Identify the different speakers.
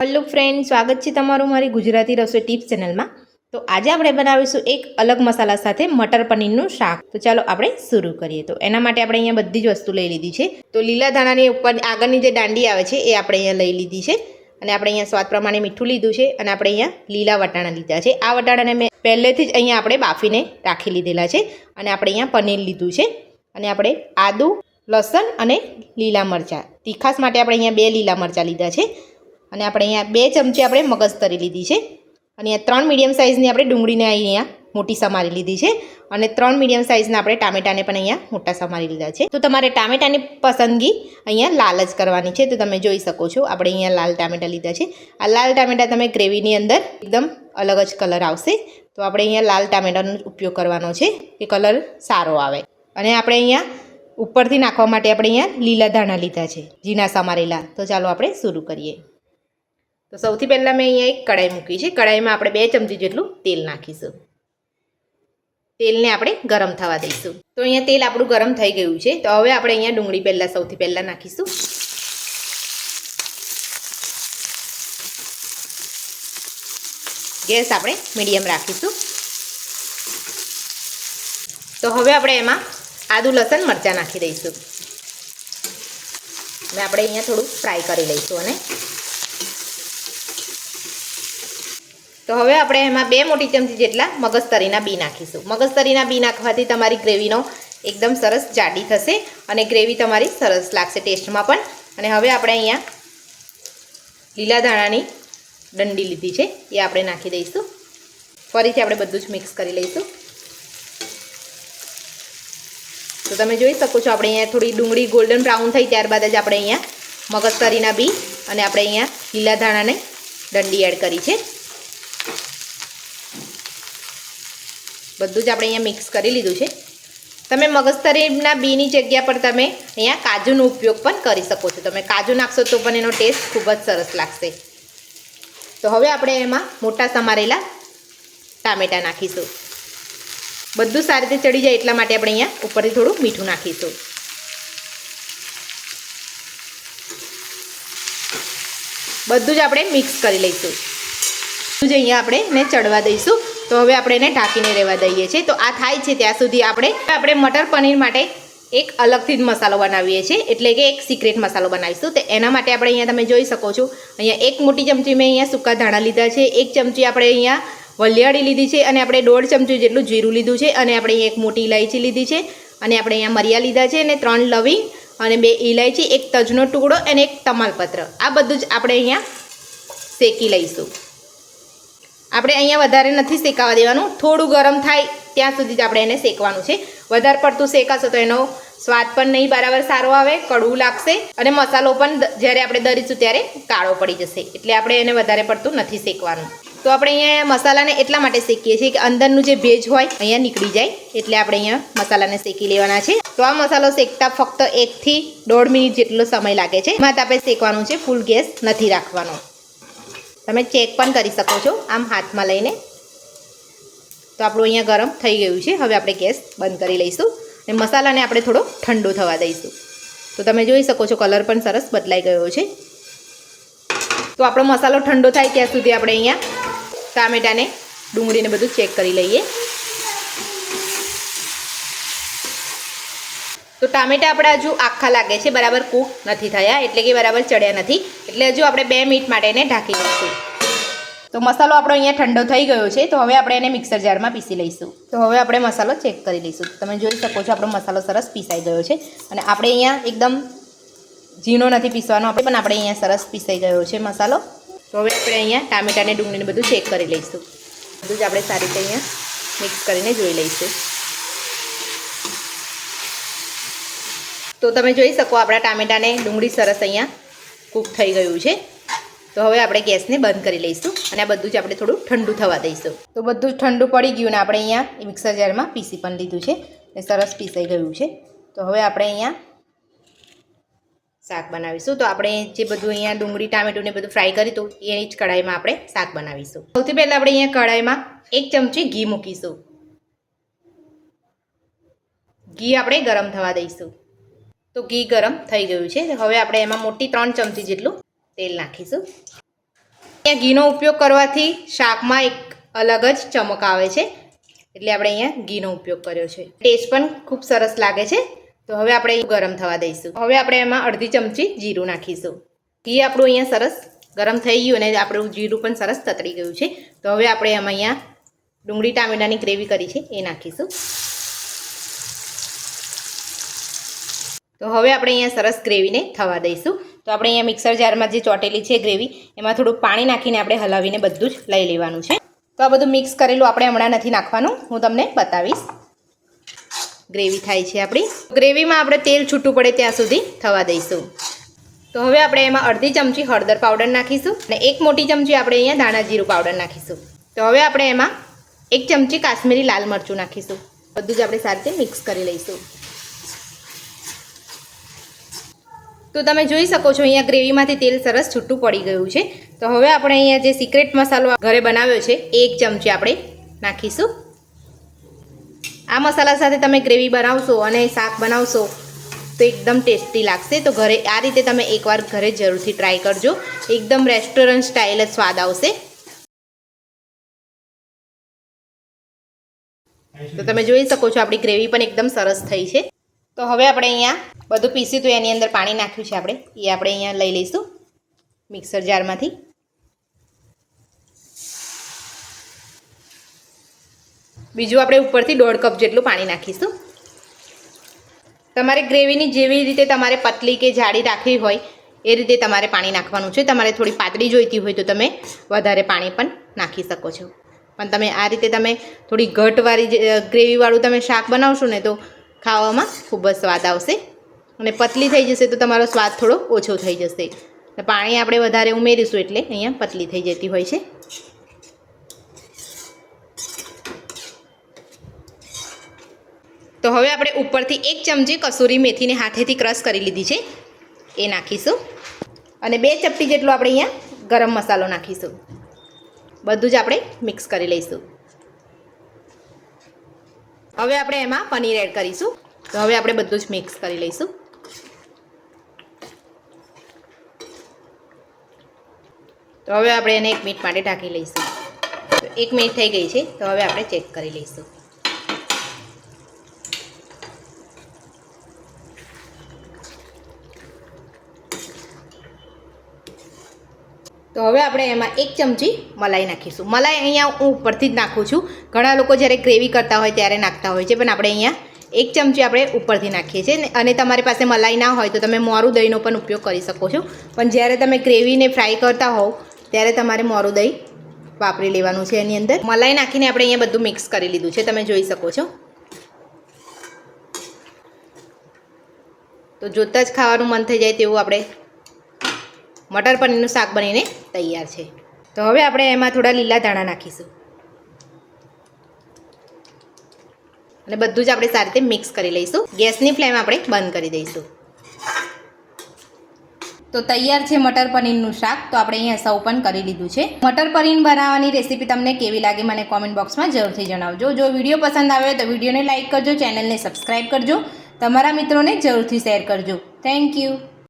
Speaker 1: Hello friend, સ્વાગત છે તમારું મારી ગુજરાતી રસોઈ ટિપ્સ ચેનલમાં। તો આજે આપણે બનાવીશું એક અલગ મસાલા સાથે મટર પનીરનું શાક। તો ચાલો આપણે શરૂ કરીએ। તો એના માટે આપણે અહીંયા બધી જ વસ્તુ લઈ લીધી છે। તો લીલા ધાણાની ઉપર આગળની જે દાંડી આવે છે એ આપણે અહીંયા લઈ લીધી છે અને આપણે અહીંયા સ્વાદ પ્રમાણે મીઠું લીધું છે અને આપણે અહીંયા લીલા વટાણા લીધા છે। આ વટાણાને મેં પહેલેથી જ અહીંયા આપણે બાફીને રાખી લીધેલા છે અને આપણે અહીંયા પનીર લીધું છે અને આપણે આદુ, લસણ અને લીલા મરચાં, તીખાસ માટે આપણે અહીંયા 2 લીલા મરચાં લીધા છે અને આપણે અહીંયા 2 ચમચી આપણે મગજ તરી લીધી છે અને અહીંયા 3 મીડિયમ સાઇઝની આપણે ડુંગળીને અહીંયા મોટી સમારી લીધી છે અને 3 મીડિયમ સાઇઝના આપણે ટામેટાને પણ અહીંયા મોટા સમારી લીધા છે। તો તમારે ટામેટાની પસંદગી અહીંયા લાલ જ કરવાની છે। તો તમે જોઈ શકો છો આપણે અહીંયા લાલ ટામેટા લીધા છે। આ લાલ ટામેટા તમે ગ્રેવીની અંદર એકદમ અલગ જ કલર આવશે। તો આપણે અહીંયા લાલ ટામેટાનો ઉપયોગ કરવાનો છે કે કલર સારો આવે। અને આપણે અહીંયા ઉપરથી નાખવા માટે આપણે અહીંયા લીલા ધાણા લીધા છે, ઝીણા સમારેલા। તો ચાલો આપણે શરૂ કરીએ। તો સૌથી પહેલાં મેં અહીંયા એક કઢાઈ મૂકી છે। કઢાઈમાં આપણે 2 ચમચી જેટલું તેલ નાખીશું। તેલને આપણે ગરમ થવા દઈશું। તો અહીંયા તેલ આપણું ગરમ થઈ ગયું છે। તો હવે આપણે અહીંયા ડુંગળી સૌથી પહેલાં નાખીશું। ગેસ આપણે મીડિયમ રાખીશું। તો હવે આપણે એમાં આદુ, લસણ, મરચાં નાખી દઈશું અને આપણે અહીંયા થોડું ફ્રાય કરી લઈશું। અને તો હવે આપણે એમાં 2 મોટી ચમચી જેટલા મગજતરીના બી નાખીશું। મગજતરીના બી નાખવાથી તમારી ગ્રેવીનો એકદમ સરસ જાડી થશે અને ગ્રેવી તમારી સરસ લાગશે ટેસ્ટમાં પણ। અને હવે આપણે અહીંયા લીલા ધાણાની ડંડી લીધી છે એ આપણે નાખી દઈશું। ફરીથી આપણે બધું જ મિક્સ કરી લઈશું। તો તમે જોઈ શકો છો આપણે અહીંયા થોડી ડુંગળી ગોલ્ડન બ્રાઉન થઈ ત્યારબાદ જ આપણે અહીંયા મગજતરીના બી અને આપણે અહીંયા લીલા ધાણાની ડંડી એડ કરી છે। બધું જ આપણે અહીંયા મિક્સ કરી લીધું છે। તમે મગજતરીના બીની જગ્યા પર તમે અહીંયા કાજુનો ઉપયોગ પણ કરી શકો છો। તમે કાજુ નાખશો તો પણ એનો ટેસ્ટ ખૂબ જ સરસ લાગશે। તો હવે આપણે એમાં મોટા સમારેલા ટામેટાં નાખીશું। બધું સારી રીતે ચડી જાય એટલા માટે આપણે અહીંયા ઉપરથી થોડું મીઠું નાખીશું। બધું જ આપણે મિક્સ કરી લઈશું। બધું જ અહીંયા આપણે એને ચડવા દઈશું। તો હવે આપણે એને ઢાંકીને રહેવા દઈએ છીએ। તો આ થાય છે ત્યાં સુધી આપણે મટર પનીર માટે એક અલગથી જ મસાલો બનાવીએ છીએ, એટલે કે એક સિક્રેટ મસાલો બનાવીશું। તો એના માટે આપણે અહીંયા તમે જોઈ શકો છો અહીંયા 1 મોટી ચમચી મેં અહીંયા સૂકા ધાણા લીધા છે, 1 ચમચી આપણે અહીંયા વલિયાળી લીધી છે અને આપણે 1.5 ચમચી જેટલું જીરું લીધું છે અને આપણે અહીંયા 1 મોટી ઇલાયચી લીધી છે અને આપણે અહીંયા મરિયા લીધા છે અને 3 લવિંગ અને 2 ઇલાયચી, 1 તજનો ટુકડો અને 1 તમાલપત્ર। આ બધું જ આપણે અહીંયા શેકી લઈશું। આપણે અહીંયા વધારે નથી શેકાવા દેવાનું, થોડું ગરમ થાય ત્યાં સુધી જ આપણે એને શેકવાનું છે। વધારે પડતું શેકાશો તો એનો સ્વાદ પણ નહીં બરાબર સારો આવે, કડવું લાગશે અને મસાલો પણ જ્યારે આપણે દરીશું ત્યારે કાળો પડી જશે, એટલે આપણે એને વધારે પડતું નથી શેકવાનું। તો આપણે અહીંયા મસાલાને એટલા માટે શેકીએ છીએ કે અંદરનું જે ભેજ હોય અહીંયા નીકળી જાય, એટલે આપણે અહીંયા મસાલાને શેકી લેવાના છે। તો આ મસાલો શેકતા ફક્ત 1 થી 1.5 મિનિટ જેટલો સમય લાગે છે। એમાં આપણે શેકવાનું છે, ફૂલ ગેસ નથી રાખવાનો। તમે ચેક પણ કરી શકો છો આમ હાથમાં લઈને। તો આપણું અહીંયા ગરમ થઈ ગયું છે। હવે આપણે ગેસ બંધ કરી લઈશું અને મસાલાને આપણે થોડો ઠંડો થવા દઈશું। તો તમે જોઈ શકો છો કલર પણ સરસ બદલાઈ ગયો છે। તો આપણો મસાલો ઠંડો થાય ત્યાં સુધી આપણે અહીંયા ટામેટાને, ડુંગળીને બધું ચેક કરી લઈએ। તો ટામેટા આપણા હજુ આખા લાગે છે, બરાબર કૂક નથી થયા, એટલે કે બરાબર ચડ્યા નથી, એટલે હજુ આપણે 2 મિનિટ માટે એને ઢાંકી દઈશું। તો મસાલો આપણો અહીંયા ઠંડો થઈ ગયો છે। તો હવે આપણે એને મિક્સર જારમાં પીસી લઈશું। તો હવે આપણે મસાલો ચેક કરી લઈશું। તમે જોઈ શકો છો આપણો મસાલો સરસ પીસાઈ ગયો છે અને આપણે અહીંયા એકદમ ઝીણો નથી પીસવાનો, આપણે અહીંયા સરસ પીસાઈ ગયો છે મસાલો। તો હવે આપણે અહીંયા ટામેટાને, ડુંગળીને બધું ચેક કરી લઈશું। બધું જ આપણે સારી રીતે અહીંયા મિક્સ કરીને જોઈ લઈશું। તો તમે જોઈ શકો આપણા ટામેટાને ડુંગળી સરસ અહીંયા કૂક થઈ ગયું છે। તો હવે આપણે ગેસને બંધ કરી લઈશું અને આ બધું જ આપણે થોડું ઠંડુ થવા દઈશું। તો બધું જ ઠંડુ પડી ગયું ને આપણે અહીંયા મિક્સર જારમાં પીસી પણ લીધું છે અને સરસ પીસાઈ ગયું છે। તો હવે આપણે અહીંયા શાક બનાવીશું। તો આપણે જે બધું અહીંયા ડુંગળી, ટામેટું ને બધું ફ્રાય કર્યું હતું એ જ કઢાઈમાં આપણે શાક બનાવીશું। સૌથી પહેલાં આપણે અહીંયા કઢાઈમાં 1 ચમચી ઘી મૂકીશું। ઘી આપણે ગરમ થવા દઈશું। તો ઘી ગરમ થઈ ગયું છે। હવે આપણે એમાં મોટી 3 ચમચી જેટલું તેલ નાખીશું। અહીંયા ઘીનો ઉપયોગ કરવાથી શાકમાં એક અલગ જ ચમક આવે છે, એટલે આપણે અહીંયા ઘીનો ઉપયોગ કર્યો છે. ટેસ્ટ પણ ખૂબ સરસ લાગે છે. તો હવે આપણે ગરમ થવા દઈશું. હવે આપણે એમાં અડધી ચમચી જીરું નાખીશું. ઘી આપણું અહીંયા સરસ ગરમ થઈ ગયું અને આપણું જીરું પણ સરસ તતરી ગયું છે. તો હવે આપણે એમાં અહીંયા ડુંગળી ટામેટાની ગ્રેવી કરી છે એ નાખીશું. તો હવે આપણે અહીંયા સરસ ગ્રેવીને થવા દઈશું. તો આપણે અહીંયા મિક્સર જારમાં જે ચોટેલી છે ગ્રેવી, એમાં થોડું પાણી નાખીને આપણે હલાવીને બધું જ લઈ લેવાનું છે. તો આ બધું મિક્સ કરેલું આપણે હમણાં નથી નાખવાનું, હું તમને બતાવીશ. ગ્રેવી થાય છે આપણી. ગ્રેવીમાં આપણે તેલ છૂટું પડે ત્યાં સુધી થવા દઈશું. તો હવે આપણે એમાં અડધી ચમચી હળદર પાવડર નાખીશું અને 1 મોટી ચમચી આપણે અહીંયા ધાણા જીરું પાવડર નાખીશું. તો હવે આપણે એમાં 1 ચમચી કાશ્મીરી લાલ મરચું નાખીશું. બધું જ આપણે સારી રીતે મિક્સ કરી લઈશું. તો તમે જોઈ શકો છો અહીંયા ગ્રેવીમાંથી તેલ સરસ છૂટું પડી ગયું છે. તો હવે આપણે અહીંયા જે સિક્રેટ મસાલો ઘરે બનાવ્યો છે એ 1 ચમચી આપણે નાખીશું. આ મસાલા સાથે તમે ગ્રેવી બનાવશો અને શાક બનાવશો તો એકદમ ટેસ્ટી લાગશે. તો ઘરે આ રીતે તમે એકવાર ઘરે જરૂરથી ટ્રાય કરજો. એકદમ રેસ્ટોરન્ટ સ્ટાઇલ જ સ્વાદ આવશે. તો તમે જોઈ શકો છો આપણી ગ્રેવી પણ એકદમ સરસ થઈ છે. તો હવે આપણે અહીંયા બધું પીસ્યું તો એની અંદર પાણી નાખ્યું છે આપણે, એ આપણે અહીંયા લઈ લઈશું મિક્સર જારમાંથી. બીજું આપણે ઉપરથી 1.5 કપ જેટલું પાણી નાખીશું. તમારે ગ્રેવીની જેવી રીતે તમારે પતલી કે જાડી રાખવી હોય એ રીતે તમારે પાણી નાખવાનું છે. તમારે થોડી પાતળી જોઈતી હોય તો તમે વધારે પાણી પણ નાખી શકો છો. પણ તમે આ રીતે તમે થોડી ઘટવાળી ગ્રેવીવાળું તમે શાક બનાવશો ને તો ખાવામાં ખૂબ જ સ્વાદ આવશે. અને પતલી થઈ જશે તો તમારો સ્વાદ થોડો ઓછો થઈ જશે. પાણી આપણે વધારે ઉમેરીશું એટલે અહીંયા પતલી થઈ જતી હોય છે. તો હવે આપણે ઉપરથી 1 ચમચી કસૂરી મેથીને હાથેથી ક્રશ કરી લીધી છે એ નાખીશું. અને 2 ચપટી જેટલો આપણે અહીંયા ગરમ મસાલો નાખીશું. બધું જ આપણે મિક્સ કરી લઈશું. હવે આપણે એમાં પનીર એડ કરીશું. તો હવે આપણે બધું જ મિક્સ કરી લઈશું. તો હવે આપણે એને 1 મિનિટ માટે ઢાંકી લઈશું. તો 1 મિનિટ થઈ ગઈ છે. તો હવે આપણે ચેક કરી લઈશું. તો હવે આપણે એમાં 1 ચમચી મલાઈ નાખીશું. મલાઈ અહીંયા હું ઉપરથી જ નાખું છું. ઘણા લોકો જ્યારે ગ્રેવી કરતા હોય ત્યારે નાખતા હોય છે, પણ આપણે અહીંયા 1 ચમચી આપણે ઉપરથી નાખીએ છીએ. અને તમારી પાસે મલાઈ ના હોય તો તમે મોરું દહીંનો પણ ઉપયોગ કરી શકો છો. પણ જ્યારે તમે ગ્રેવીને ફ્રાય કરતા હોવ ત્યારે તમારે મોરું દહીં વાપરી લેવાનું છે એની અંદર. મલાઈ નાખીને આપણે અહીંયા બધું મિક્સ કરી લીધું છે, તમે જોઈ શકો છો. તો જોતાં જ ખાવાનું મન થઈ જાય તેવું આપણે મટર પનીરનું શાક બનીને તૈયાર છે. તો હવે આપણે એમાં થોડા લીલા ધાણા નાખીશું અને બધું જ આપણે સારી રીતે મિક્સ કરી લઈશું. ગેસની ફ્લેમ આપણે બંધ કરી દઈશું. તો તૈયાર છે મટર પનીરનું શાક. તો આપણે અહીંયા સર્વ પણ કરી લીધું છે. મટર પનીર બનાવવાની રેસીપી તમને કેવી લાગે મને કોમેન્ટ બોક્સમાં જરૂરથી જણાવજો. જો વિડીયો પસંદ આવે તો વિડીયોને લાઇક કરજો, ચેનલને સબસ્ક્રાઈબ કરજો, તમારા મિત્રોને જરૂરથી શેર કરજો. Thank you.